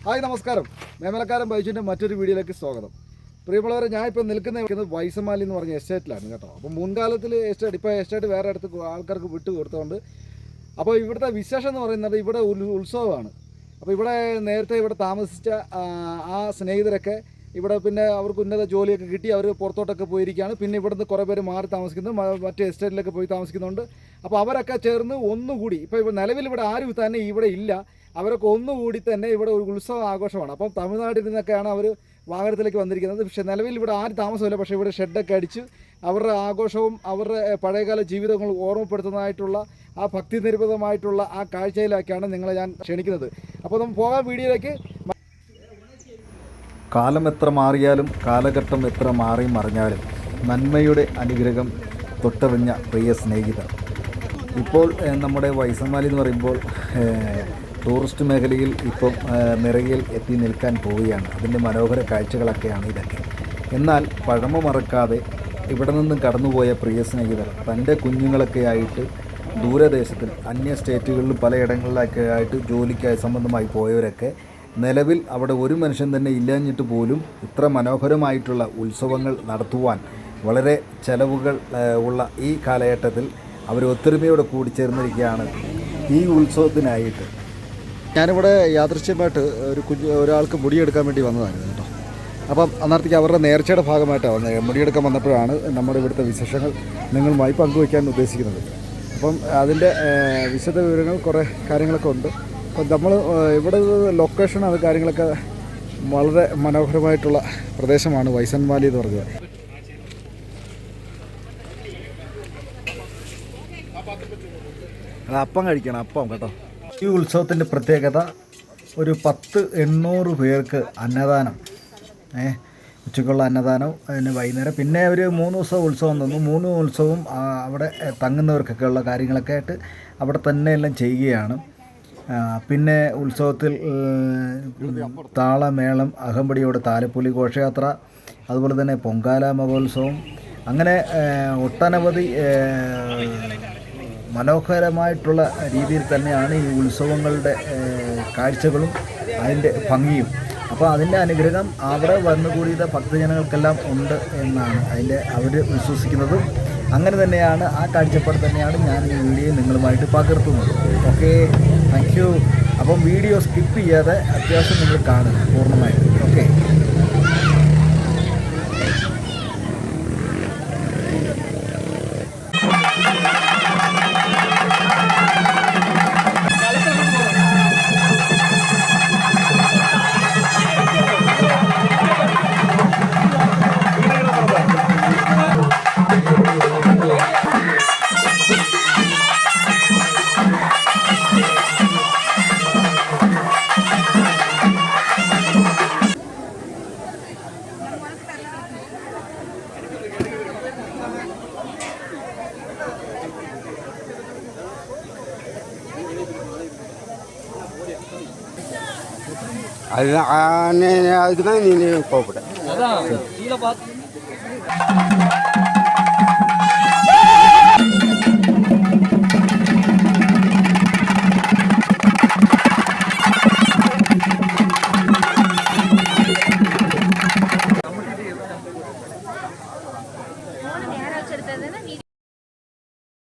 Hi നമസ്കാരം. മേമലക്കാരൻ ബൈജുവിൻ്റെ മറ്റൊരു വീഡിയോയിലേക്ക് സ്വാഗതം. പ്രിയമുള്ളവരെ, ഞാൻ ഇപ്പോൾ നിൽക്കുന്നത് വൈസമാലി എന്ന് പറഞ്ഞ എസ്റ്റേറ്റിലാണ് കേട്ടോ. അപ്പോൾ മുൻകാലത്തിൽ ഇപ്പോൾ എസ്റ്റേറ്റ് വേറെ അടുത്ത് ആൾക്കാർക്ക് വിട്ട് കൊടുത്തുകൊണ്ട് അപ്പോൾ ഇവിടുത്തെ വിശേഷം എന്ന് പറയുന്നത് ഇവിടെ ഉത്സവമാണ്. അപ്പോൾ ഇവിടെ നേരത്തെ ഇവിടെ താമസിച്ച ആ സ്നേഹിതരൊക്കെ ഇവിടെ പിന്നെ അവർക്ക് ഉന്നത ജോലിയൊക്കെ കിട്ടി അവർ പുറത്തോട്ടൊക്കെ പോയിരിക്കുകയാണ്. പിന്നെ ഇവിടുന്ന് കുറേ പേര് മാറി താമസിക്കുന്നു, മറ്റേ എസ്റ്റേറ്റിലൊക്കെ പോയി താമസിക്കുന്നുണ്ട്. അപ്പോൾ അവരൊക്കെ ചേർന്ന് ഒന്നുകൂടി ഇപ്പോൾ നിലവിൽ ഇവിടെ ആരും തന്നെ ഇവിടെ ഇല്ല, അവരൊക്കെ ഒന്നുകൂടി തന്നെ ഇവിടെ ഒരു ഉത്സവ ആഘോഷമാണ്. അപ്പം തമിഴ്നാട്ടിൽ നിന്നൊക്കെയാണ് അവർ വാഹനത്തിലേക്ക് വന്നിരിക്കുന്നത്. പക്ഷേ നിലവിൽ ഇവിടെ ആരും താമസമില്ല. പക്ഷേ ഇവിടെ ഷെഡൊക്കെ അടിച്ച് അവരുടെ ആഘോഷവും അവരുടെ പഴയകാല ജീവിതങ്ങൾ ഓർമ്മപ്പെടുത്തുന്നതായിട്ടുള്ള ആ ഭക്തിനിർഭരമായിട്ടുള്ള ആ കാഴ്ചയിലേക്കാണ് നിങ്ങളെ ഞാൻ ക്ഷണിക്കുന്നത്. അപ്പോൾ നമുക്ക് പോകാൻ വീഡിയോയിലേക്ക്. കാലം എത്ര മാറിയാലും കാലഘട്ടം എത്ര മാറി മറിഞ്ഞാലും നന്മയുടെ അനുഗ്രഹം തൊട്ടറിഞ്ഞ പ്രിയ സ്നേഹിതർ. ഇപ്പോൾ നമ്മുടെ വൈസമാലി എന്ന് പറയുമ്പോൾ ടൂറിസ്റ്റ് മേഖലയിൽ ഇപ്പം നിറയിൽ എത്തി നിൽക്കാൻ പോവുകയാണ്. അതിൻ്റെ മനോഹര കാഴ്ചകളൊക്കെയാണ് ഇതൊക്കെ. എന്നാൽ പഴമ മറക്കാതെ ഇവിടെ നിന്നും കടന്നുപോയ പ്രിയ സ്നേഹിതർ തൻ്റെ കുഞ്ഞുങ്ങളൊക്കെ ആയിട്ട് ദൂരദേശത്തിൽ അന്യ സ്റ്റേറ്റുകളിൽ പലയിടങ്ങളിലൊക്കെ ആയിട്ട് ജോലിക്കായി സംബന്ധമായി പോയവരൊക്കെ നിലവിൽ അവിടെ ഒരു മനുഷ്യൻ തന്നെ ഇല്ലാഞ്ഞിട്ട് പോലും ഇത്ര മനോഹരമായിട്ടുള്ള ഉത്സവങ്ങൾ നടത്തുവാൻ വളരെ ചെലവുകൾ ഉള്ള ഈ കാലഘട്ടത്തിൽ അവർ ഒത്തൊരുമയോടെ കൂടിച്ചേർന്നിരിക്കുകയാണ് ഈ ഉത്സവത്തിനായിട്ട്. ഞാനിവിടെ യാദൃശ്യമായിട്ട് ഒരാൾക്ക് മുടിയെടുക്കാൻ വേണ്ടി വന്നതായിരുന്നു കേട്ടോ. അപ്പം അന്നേരത്തേക്ക് അവരുടെ നേർച്ചയുടെ ഭാഗമായിട്ടാണ് വന്നത്. മുടിയെടുക്കാൻ വന്നപ്പോഴാണ് നമ്മുടെ ഇവിടുത്തെ വിശേഷങ്ങൾ നിങ്ങളുമായി പങ്കുവയ്ക്കാൻ ഉദ്ദേശിക്കുന്നത്. അപ്പം അതിൻ്റെ വിശദ വിവരങ്ങൾ കുറേ കാര്യങ്ങളൊക്കെ ഉണ്ട്. അപ്പം നമ്മൾ ഇവിടെ ലൊക്കേഷൻ അത് കാര്യങ്ങളൊക്കെ വളരെ മനോഹരമായിട്ടുള്ള പ്രദേശമാണ് വൈസൻമാലി എന്ന് പറഞ്ഞത്. അത് അപ്പം കഴിക്കണം, അപ്പം കേട്ടോ. ഈ ഉത്സവത്തിൻ്റെ പ്രത്യേകത ഒരു 1000-800 പേർക്ക് അന്നദാനം, ഉച്ചയ്ക്കുള്ള അന്നദാനം, അതിന് വൈകുന്നേരം പിന്നെ ഒരു 3 ദിവസം ഉത്സവം തന്നു. 3 ഉത്സവവും അവിടെ തങ്ങുന്നവർക്കൊക്കെ ഉള്ള കാര്യങ്ങളൊക്കെ ആയിട്ട് അവിടെ തന്നെ എല്ലാം ചെയ്യുകയാണ്. പിന്നെ ഉത്സവത്തിൽ താളമേളം, അകമ്പടിയോടെ താലപ്പൊലി ഘോഷയാത്ര, അതുപോലെ തന്നെ പൊങ്കാല മഹോത്സവം, അങ്ങനെ ഒട്ടനവധി മനോഹരമായിട്ടുള്ള രീതിയിൽ തന്നെയാണ് ഈ ഉത്സവങ്ങളുടെ കാഴ്ചകളും അതിൻ്റെ ഭംഗിയും. അപ്പോൾ അതിൻ്റെ അനുഗ്രഹം അവിടെ വന്നുകൂടിയ ഭക്തജനങ്ങൾക്കെല്ലാം ഉണ്ട് എന്നാണ് അവർ വിശ്വസിക്കുന്നതും. അങ്ങനെ തന്നെയാണ്, ആ കാഴ്ചപ്പാട് തന്നെയാണ് ഞാൻ ഈ വീഡിയോ നിങ്ങളുമായിട്ട് പകർത്തുന്നത്. Okay, thank you. അപ്പം വീഡിയോ സ്കിപ്പ് ചെയ്യാതെ അത്യാവശ്യം നിങ്ങൾ കാണുക പൂർണ്ണമായിട്ട്. ഓക്കെ. அதுக்கு தான் நீ கோவப்பட்ட.